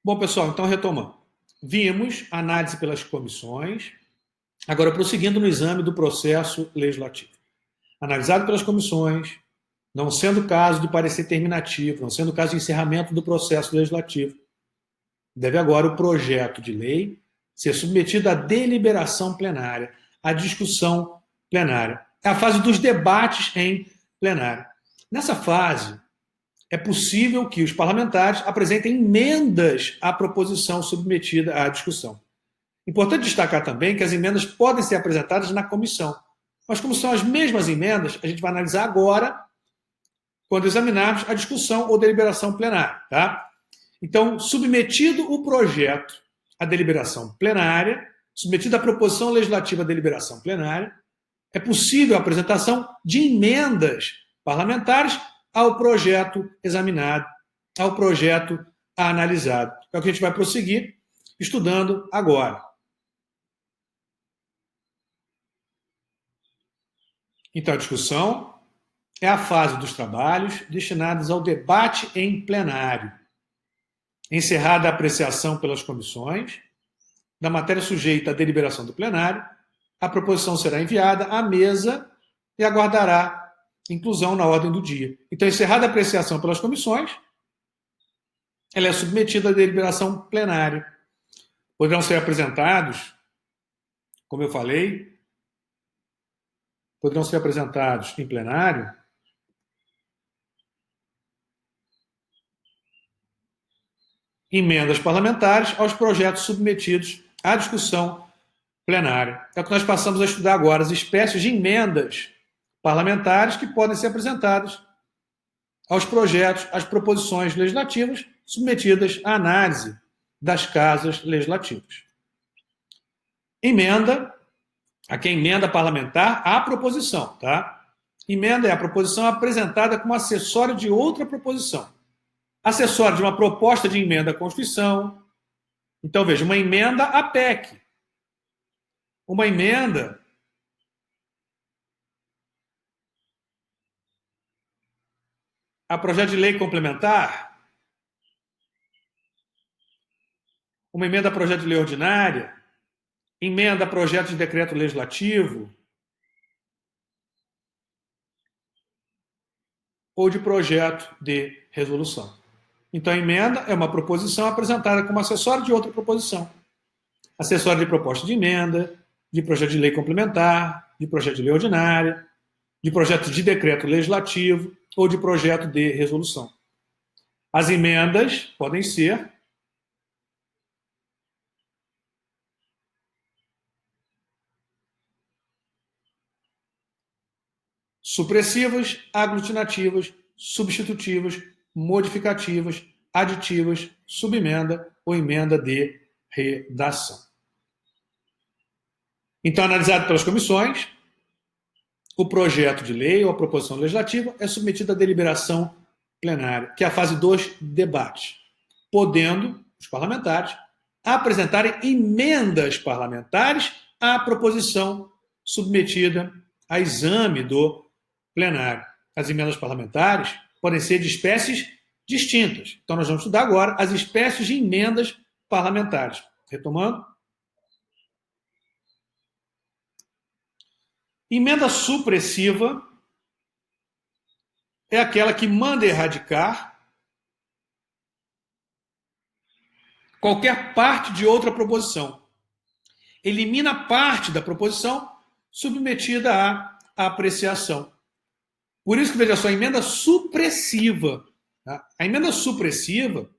Bom, pessoal, então retomando. Vimos análise pelas comissões, agora prosseguindo no exame do processo legislativo. Analisado pelas comissões, não sendo caso de parecer terminativo, não sendo caso de encerramento do processo legislativo, deve agora o projeto de lei ser submetido à deliberação plenária, à discussão plenária. É a fase dos debates em plenário. Nessa fase, é possível que os parlamentares apresentem emendas à proposição submetida à discussão. Importante destacar também que as emendas podem ser apresentadas na comissão. Mas como são as mesmas emendas, a gente vai analisar agora, quando examinarmos a discussão ou deliberação plenária. Tá? Então, submetido o projeto à deliberação plenária, submetida a proposição legislativa à deliberação plenária, é possível a apresentação de emendas parlamentares ao projeto examinado, ao projeto analisado. É o que a gente vai prosseguir estudando agora. Então, a discussão é a fase dos trabalhos destinados ao debate em plenário. Encerrada a apreciação pelas comissões, da matéria sujeita à deliberação do plenário, a proposição será enviada à mesa e aguardará inclusão na ordem do dia. Então, encerrada a apreciação pelas comissões, ela é submetida à deliberação plenária. Poderão ser apresentados, como eu falei, poderão ser apresentados em plenário emendas parlamentares aos projetos submetidos à discussão plenária. É o que nós passamos a estudar agora, as espécies de emendas parlamentares que podem ser apresentadas aos projetos, às proposições legislativas submetidas à análise das casas legislativas. Emenda, aqui é emenda parlamentar à proposição, tá? Emenda é a proposição apresentada como acessório de outra proposição. Acessório de uma proposta de emenda à Constituição. Então, veja, uma emenda à PEC. Uma emenda a projeto de lei complementar, uma emenda a projeto de lei ordinária, emenda a projeto de decreto legislativo ou de projeto de resolução. Então, a emenda é uma proposição apresentada como acessório de outra proposição. Acessório de proposta de emenda, de projeto de lei complementar, de projeto de lei ordinária, de projeto de decreto legislativo ou de projeto de resolução. As emendas podem ser supressivas, aglutinativas, substitutivas, modificativas, aditivas, subemenda ou emenda de redação. Então, analisado pelas comissões, o projeto de lei ou a proposição legislativa é submetido à deliberação plenária, que é a fase 2, debate, podendo os parlamentares apresentarem emendas parlamentares à proposição submetida a exame do plenário. As emendas parlamentares podem ser de espécies distintas. Então, nós vamos estudar agora as espécies de emendas parlamentares. Retomando. Emenda supressiva é aquela que manda erradicar qualquer parte de outra proposição. Elimina parte da proposição submetida à apreciação. Por isso que, veja só, a emenda supressiva. Tá? A emenda supressiva,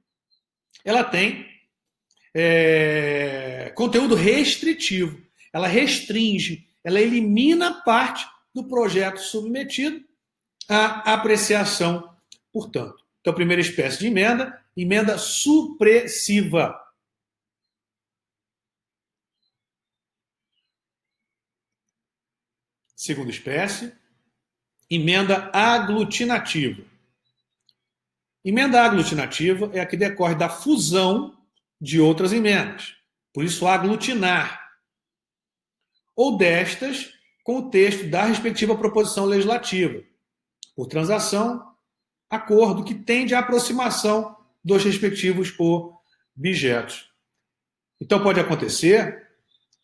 ela tem conteúdo restritivo. Ela restringe, ela elimina parte do projeto submetido à apreciação, portanto. Então, a primeira espécie de emenda, emenda supressiva. Segunda espécie, emenda aglutinativa. Emenda aglutinativa é a que decorre da fusão de outras emendas. Por isso, aglutinar. Ou destas com o texto da respectiva proposição legislativa, por transação, acordo que tende à aproximação dos respectivos objetos. Então pode acontecer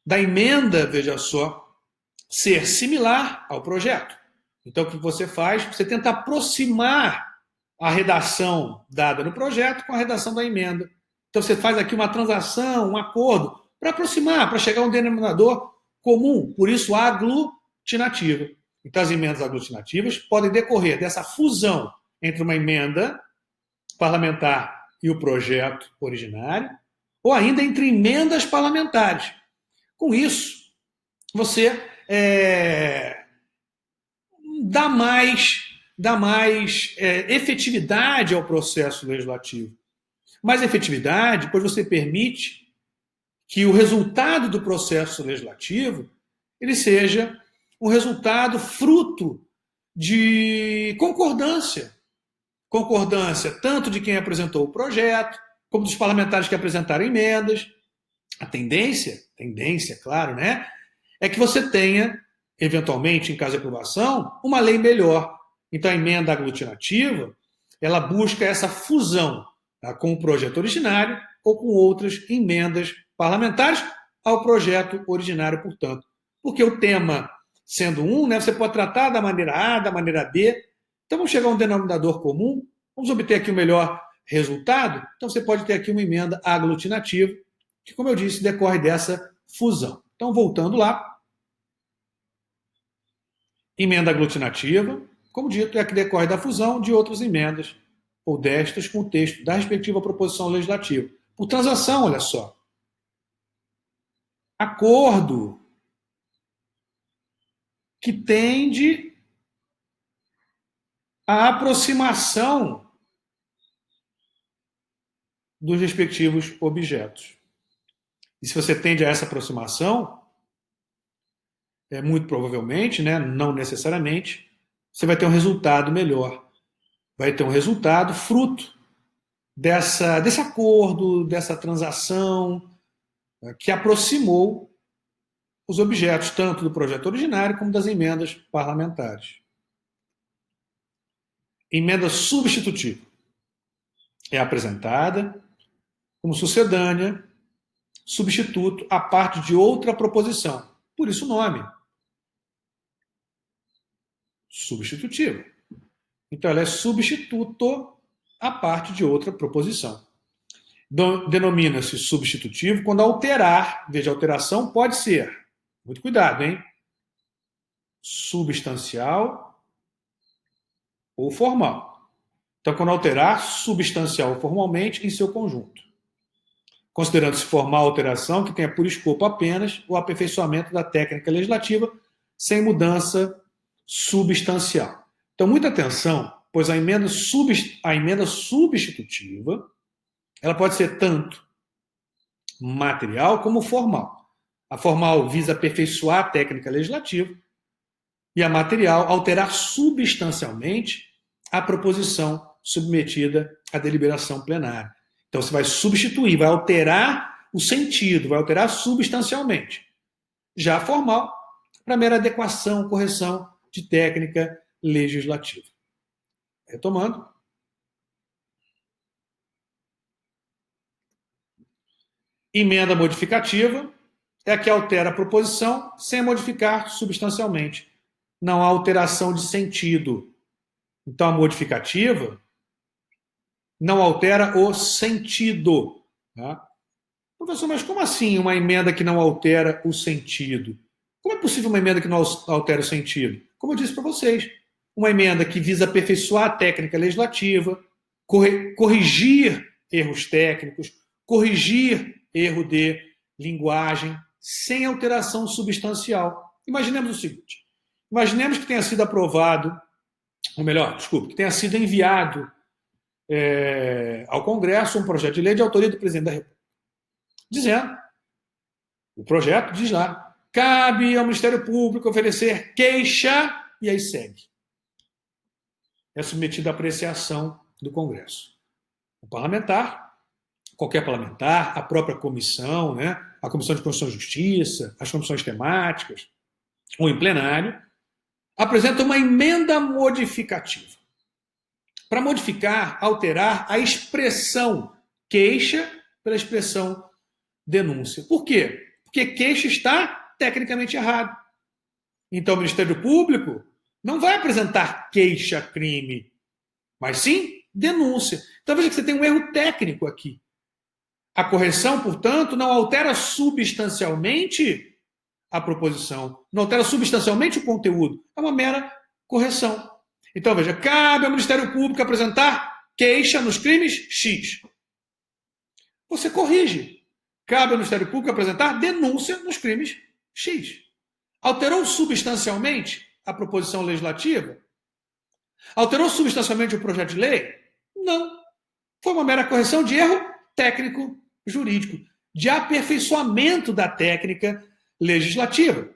da emenda, veja só, ser similar ao projeto. Então o que você faz? Você tenta aproximar a redação dada no projeto com a redação da emenda. Então você faz aqui uma transação, um acordo, para aproximar, para chegar a um denominador comum, por isso aglutinativa. Então as emendas aglutinativas podem decorrer dessa fusão entre uma emenda parlamentar e o projeto originário, ou ainda entre emendas parlamentares. Com isso, você dá mais efetividade ao processo legislativo. Mais efetividade, pois você permite que o resultado do processo legislativo ele seja um resultado fruto de concordância. Concordância tanto de quem apresentou o projeto, como dos parlamentares que apresentaram emendas. A tendência, claro, né, é que você tenha, eventualmente, em caso de aprovação, uma lei melhor. Então, a emenda aglutinativa, ela busca essa fusão, tá, com o projeto originário ou com outras emendas parlamentares ao projeto originário, portanto. Porque o tema, sendo um, né, você pode tratar da maneira A, da maneira B. Então, vamos chegar a um denominador comum, vamos obter aqui o melhor resultado. Então, você pode ter aqui uma emenda aglutinativa, que, como eu disse, decorre dessa fusão. Então, voltando lá, emenda aglutinativa, como dito, é a que decorre da fusão de outras emendas ou destas com o texto da respectiva proposição legislativa. Por transação, olha só. Acordo que tende à aproximação dos respectivos objetos. E se você tende a essa aproximação, muito provavelmente, né, não necessariamente, você vai ter um resultado melhor. Vai ter um resultado fruto desse acordo, dessa transação, que aproximou os objetos, tanto do projeto originário como das emendas parlamentares. Emenda substitutiva é apresentada como sucedânea, substituto à parte de outra proposição. Por isso o nome. Substitutiva. Então ela é substituto à parte de outra proposição. Denomina-se substitutivo quando alterar, veja, alteração pode ser, muito cuidado, hein? Substancial ou formal. Então, quando alterar, substancial ou formalmente em seu conjunto. Considerando-se formal alteração que tenha por escopo apenas o aperfeiçoamento da técnica legislativa sem mudança substancial. Então, muita atenção, pois a emenda substitutiva ela pode ser tanto material como formal. A formal visa aperfeiçoar a técnica legislativa e a material alterar substancialmente a proposição submetida à deliberação plenária. Então você vai substituir, vai alterar o sentido, vai alterar substancialmente. Já a formal, para mera adequação, correção de técnica legislativa. Retomando. Emenda modificativa é a que altera a proposição sem modificar substancialmente. Não há alteração de sentido. Então, a modificativa não altera o sentido. Tá? Professor, mas como assim uma emenda que não altera o sentido? Como é possível uma emenda que não altera o sentido? Como eu disse para vocês, uma emenda que visa aperfeiçoar a técnica legislativa, corrigir erros técnicos, corrigir erro de linguagem, sem alteração substancial. Imaginemos o seguinte, imaginemos que tenha sido aprovado, ou melhor, desculpe, que tenha sido enviado ao Congresso um projeto de lei de autoria do presidente da República, dizendo, o projeto diz lá, cabe ao Ministério Público oferecer queixa, e aí segue. É submetido à apreciação do Congresso. O parlamentar, qualquer parlamentar, a própria comissão, né, a Comissão de Constituição e Justiça, as comissões temáticas, ou em plenário, apresenta uma emenda modificativa. Para modificar, alterar a expressão queixa pela expressão denúncia. Por quê? Porque queixa está tecnicamente errado. Então, o Ministério Público não vai apresentar queixa-crime, mas sim denúncia. Então, veja que você tem um erro técnico aqui. A correção, portanto, não altera substancialmente a proposição, não altera substancialmente o conteúdo, é uma mera correção. Então, veja, cabe ao Ministério Público apresentar queixa nos crimes X. Você corrige. Cabe ao Ministério Público apresentar denúncia nos crimes X. Alterou substancialmente a proposição legislativa? Alterou substancialmente o projeto de lei? Não. Foi uma mera correção de erro técnico jurídico, de aperfeiçoamento da técnica legislativa.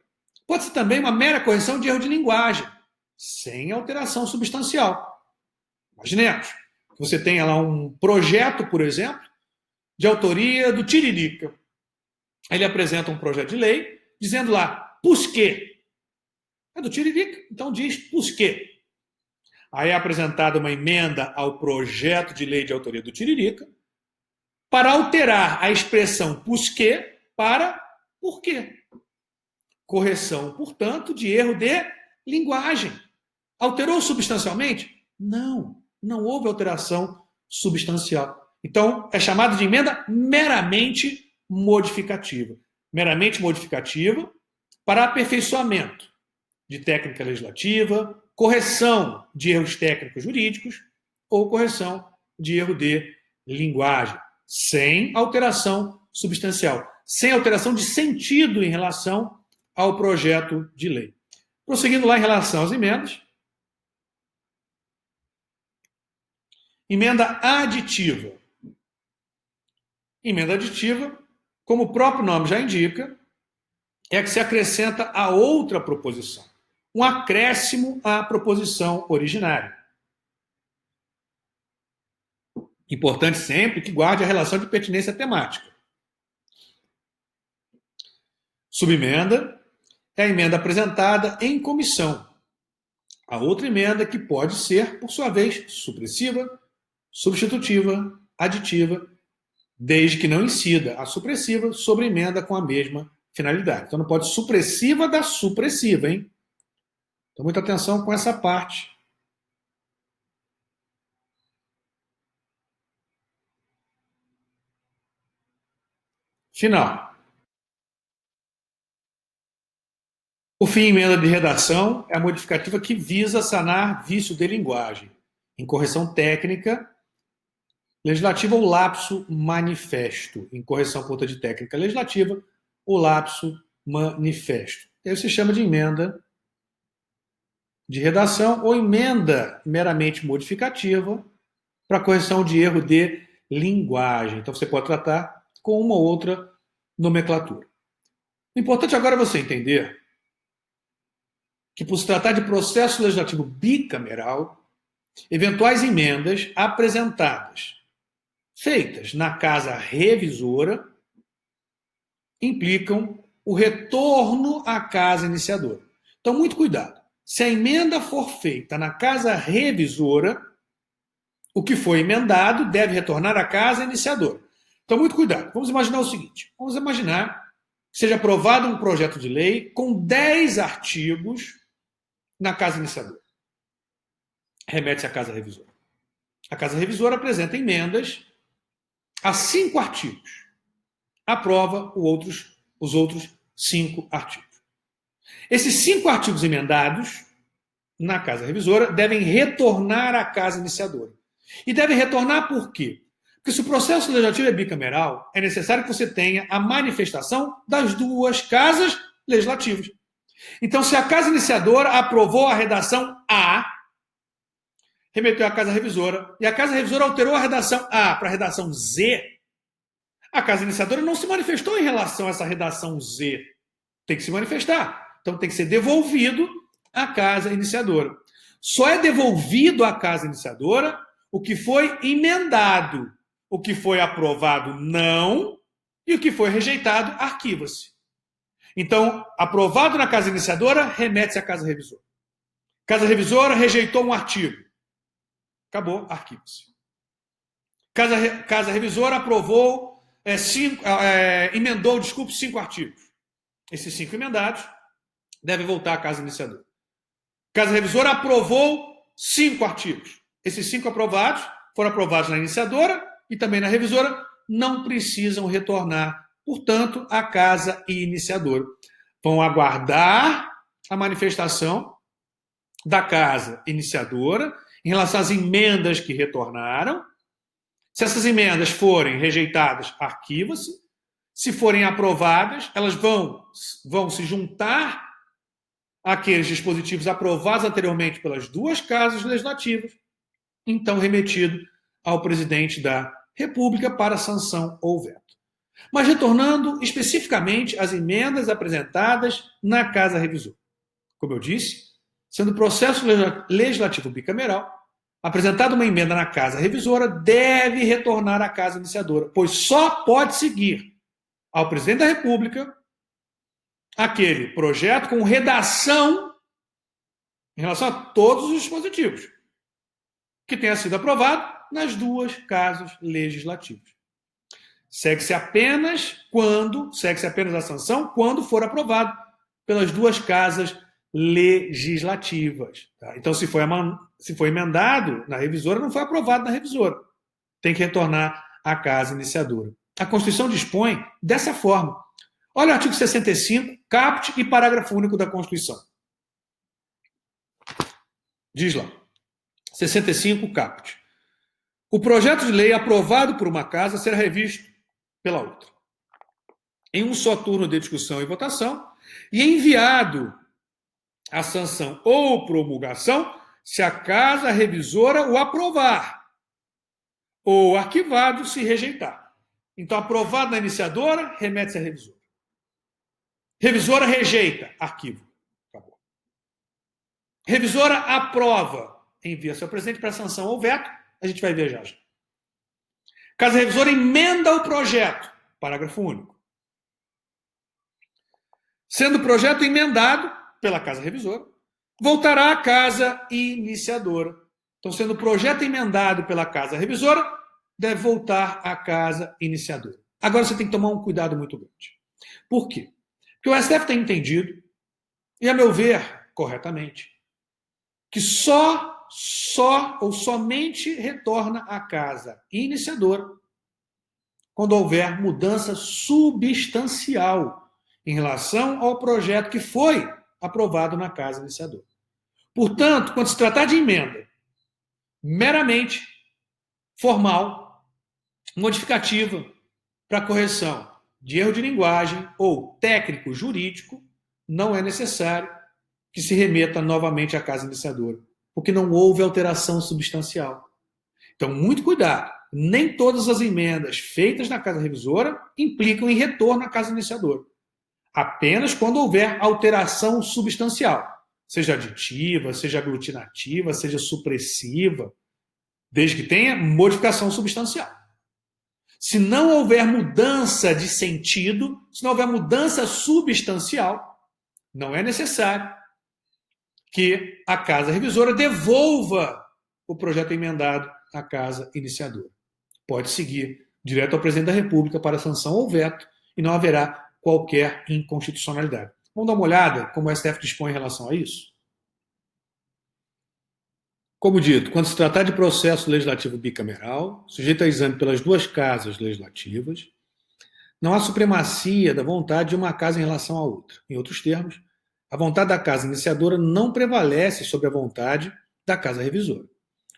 Pode ser também uma mera correção de erro de linguagem, sem alteração substancial. Imaginemos que você tenha lá um projeto, por exemplo, de autoria do Tiririca. Ele apresenta um projeto de lei dizendo lá, pusquê. É do Tiririca, então diz pusquê. Aí é apresentada uma emenda ao projeto de lei de autoria do Tiririca para alterar a expressão pusquê para porquê. Correção, portanto, de erro de linguagem. Alterou substancialmente? Não, não houve alteração substancial. Então, é chamado de emenda meramente modificativa. Meramente modificativa para aperfeiçoamento de técnica legislativa, correção de erros técnicos jurídicos ou correção de erro de linguagem, sem alteração substancial, sem alteração de sentido em relação ao projeto de lei. Prosseguindo lá em relação às emendas. Emenda aditiva. Emenda aditiva, como o próprio nome já indica, é que se acrescenta a outra proposição. Um acréscimo à proposição originária. Importante sempre que guarde a relação de pertinência temática. Subemenda é a emenda apresentada em comissão. A outra emenda que pode ser, por sua vez, supressiva, substitutiva, aditiva, desde que não incida a supressiva sobre emenda com a mesma finalidade. Então não pode supressiva da supressiva, hein? Então muita atenção com essa parte. Final. Por fim, emenda de redação é a modificativa que visa sanar vício de linguagem, em correção técnica legislativa ou lapso manifesto. Em correção por conta de técnica legislativa ou lapso manifesto. Aí se chama de emenda de redação ou emenda meramente modificativa para correção de erro de linguagem. Então você pode tratar com uma ou outra nomenclatura. O importante agora é você entender que, por se tratar de processo legislativo bicameral, eventuais emendas apresentadas, feitas na casa revisora, implicam o retorno à casa iniciadora. Então, muito cuidado. Se a emenda for feita na casa revisora, o que foi emendado deve retornar à casa iniciadora. Então, muito cuidado. Vamos imaginar o seguinte. Vamos imaginar que seja aprovado um projeto de lei com 10 artigos na casa iniciadora. Remete-se à casa revisora. A casa revisora apresenta emendas a 5 artigos. Aprova os outros 5 artigos. Esses 5 artigos emendados na casa revisora devem retornar à casa iniciadora. E devem retornar por quê? Porque se o processo legislativo é bicameral, é necessário que você tenha a manifestação das duas casas legislativas. Então, se a casa iniciadora aprovou a redação A, remeteu à casa revisora, e a casa revisora alterou a redação A para a redação Z, a casa iniciadora não se manifestou em relação a essa redação Z. Tem que se manifestar. Então, tem que ser devolvido à casa iniciadora. Só é devolvido à casa iniciadora o que foi emendado. O que foi aprovado, não, e o que foi rejeitado, arquiva-se. Então, aprovado na casa iniciadora, remete-se à casa revisora. Casa revisora rejeitou um artigo. Acabou, arquiva-se. Casa revisora aprovou emendou, desculpe, 5 artigos. Esses 5 emendados devem voltar à casa iniciadora. A casa revisora aprovou 5 artigos. Esses 5 aprovados foram aprovados na iniciadora e também na revisora, não precisam retornar, portanto, à casa iniciadora. Vão aguardar a manifestação da casa iniciadora em relação às emendas que retornaram. Se essas emendas forem rejeitadas, arquiva-se. Se forem aprovadas, elas vão se juntar àqueles dispositivos aprovados anteriormente pelas 2 casas legislativas, então remetido ao presidente da República para sanção ou veto. Mas retornando especificamente às emendas apresentadas na Casa Revisora. Como eu disse, sendo processo legislativo bicameral, apresentada uma emenda na Casa Revisora, deve retornar à Casa Iniciadora, pois só pode seguir ao presidente da República aquele projeto com redação em relação a todos os dispositivos que tenha sido aprovado nas 2 casas legislativas. Segue-se apenas a sanção quando for aprovado pelas 2 casas legislativas. Tá? Então, se foi emendado na revisora, não foi aprovado na revisora. Tem que retornar à casa iniciadora. A Constituição dispõe dessa forma. Olha o artigo 65, caput e parágrafo único da Constituição. Diz lá, 65, caput. O projeto de lei aprovado por uma casa será revisto pela outra, em um só turno de discussão e votação, e enviado a sanção ou promulgação se a casa revisora o aprovar, ou arquivado se rejeitar. Então, aprovado na iniciadora, remete-se à revisora. Revisora rejeita, arquivo. Acabou. Revisora aprova, envia-se ao presidente para sanção ou veto, a gente vai ver já. Casa revisora emenda o projeto, parágrafo único. Sendo o projeto emendado pela casa revisora, voltará à casa iniciadora. Então, sendo o projeto emendado pela casa revisora, deve voltar à casa iniciadora. Agora você tem que tomar um cuidado muito grande. Por quê? Porque o STF tem entendido, e a meu ver, corretamente, que somente retorna à casa iniciadora quando houver mudança substancial em relação ao projeto que foi aprovado na casa iniciadora. Portanto, quando se tratar de emenda meramente formal, modificativa para correção de erro de linguagem ou técnico-jurídico, não é necessário que se remeta novamente à casa iniciadora, porque não houve alteração substancial. Então, muito cuidado. Nem todas as emendas feitas na casa revisora implicam em retorno à casa iniciadora. Apenas quando houver alteração substancial, seja aditiva, seja aglutinativa, seja supressiva, desde que tenha modificação substancial. Se não houver mudança de sentido, se não houver mudança substancial, não é necessário que a casa revisora devolva o projeto emendado à casa iniciadora. Pode seguir direto ao presidente da República para sanção ou veto e não haverá qualquer inconstitucionalidade. Vamos dar uma olhada como o STF dispõe em relação a isso? Como dito, quando se tratar de processo legislativo bicameral, sujeito a exame pelas 2 casas legislativas, não há supremacia da vontade de uma casa em relação à outra. Em outros termos, a vontade da casa iniciadora não prevalece sobre a vontade da casa revisora.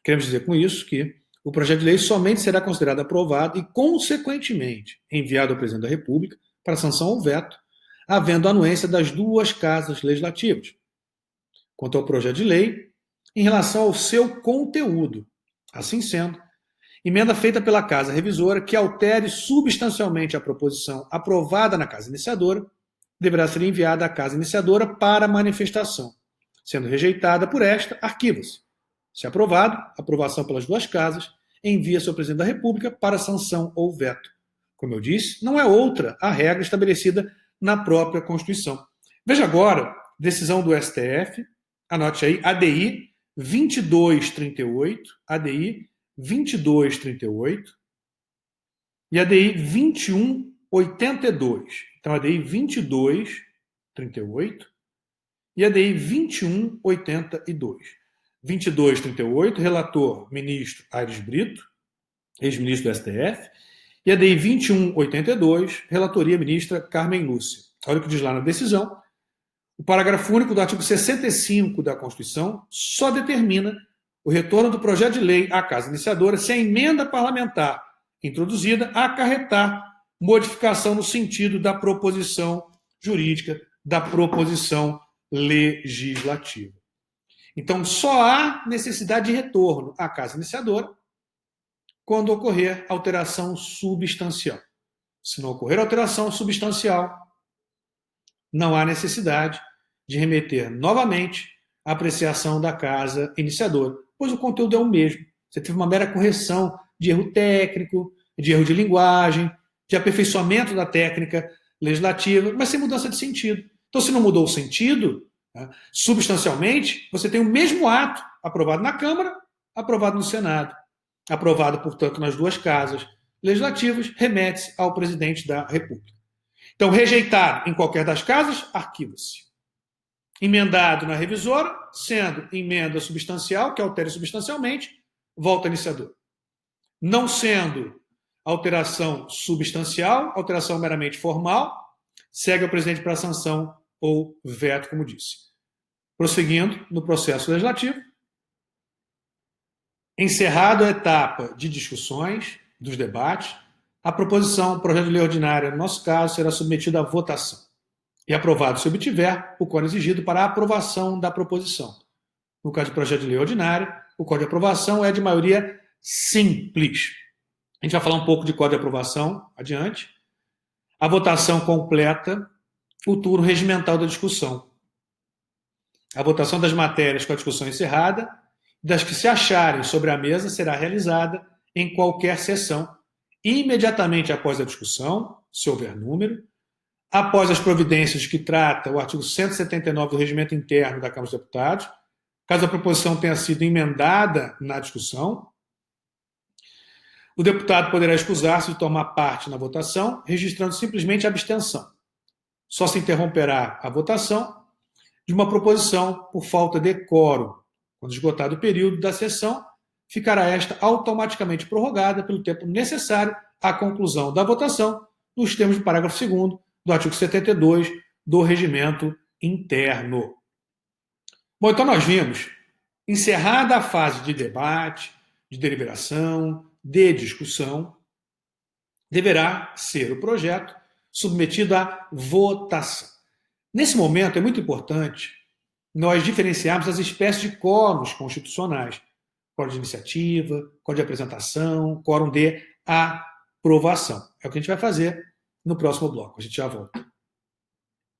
Queremos dizer com isso que o projeto de lei somente será considerado aprovado e, consequentemente, enviado ao presidente da República para sanção ou veto, havendo anuência das 2 casas legislativas. Quanto ao projeto de lei, em relação ao seu conteúdo, assim sendo, emenda feita pela casa revisora que altere substancialmente a proposição aprovada na casa iniciadora deverá ser enviada à casa iniciadora para manifestação. Sendo rejeitada por esta, arquiva-se. Se aprovado, aprovação pelas 2 casas, envia-se ao presidente da República para sanção ou veto. Como eu disse, não é outra a regra estabelecida na própria Constituição. Veja agora, decisão do STF, anote aí, ADI 2238, ADI 2238, e a DI 2182. Então, a DI 2238 e a DI 2182. 2238, relator, ministro Aires Brito, ex-ministro do STF, e a DI 2182, relatoria, ministra Carmen Lúcia. Olha o que diz lá na decisão. O parágrafo único do artigo 65 da Constituição só determina o retorno do projeto de lei à Casa Iniciadora se a emenda parlamentar introduzida acarretar modificação no sentido da proposição jurídica, da proposição legislativa. Então, só há necessidade de retorno à Casa Iniciadora quando ocorrer alteração substancial. Se não ocorrer alteração substancial, não há necessidade de remeter novamente à apreciação da Casa Iniciadora, pois o conteúdo é o mesmo. Você teve uma mera correção de erro técnico, de erro de linguagem, de aperfeiçoamento da técnica legislativa, mas sem mudança de sentido. Então, se não mudou o sentido, substancialmente, você tem o mesmo ato aprovado na Câmara, aprovado no Senado. Aprovado, portanto, nas duas casas legislativas, remete-se ao presidente da República. Então, rejeitado em qualquer das casas, arquiva-se. Emendado na revisora, sendo emenda substancial, que altere substancialmente, volta ao iniciador. Não sendo alteração substancial, alteração meramente formal, segue ao presidente para sanção ou veto, como disse. Prosseguindo no processo legislativo, encerrada a etapa de discussões, dos debates, a proposição, o projeto de lei ordinária, no nosso caso, será submetida à votação e aprovado se obtiver o quórum exigido para a aprovação da proposição. No caso de projeto de lei ordinária, o código de aprovação é de maioria simples. A gente vai falar um pouco de código de aprovação adiante. A votação completa o turno regimental da discussão. A votação das matérias com a discussão encerrada, das que se acharem sobre a mesa, será realizada em qualquer sessão, imediatamente após a discussão, se houver número, após as providências que trata o artigo 179 do Regimento Interno da Câmara dos Deputados, caso a proposição tenha sido emendada na discussão, o deputado poderá escusar-se de tomar parte na votação, registrando simplesmente a abstenção. Só se interromperá a votação de uma proposição por falta de quórum. Quando esgotado o período da sessão, ficará esta automaticamente prorrogada pelo tempo necessário à conclusão da votação, nos termos do parágrafo 2º do artigo 72 do Regimento Interno. Bom, então nós vimos, encerrada a fase de debate, de deliberação, de discussão, deverá ser o projeto submetido à votação. Nesse momento, é muito importante nós diferenciarmos as espécies de quórums constitucionais. Quórum de iniciativa, quórum de apresentação, quórum de aprovação. É o que a gente vai fazer no próximo bloco. A gente já volta.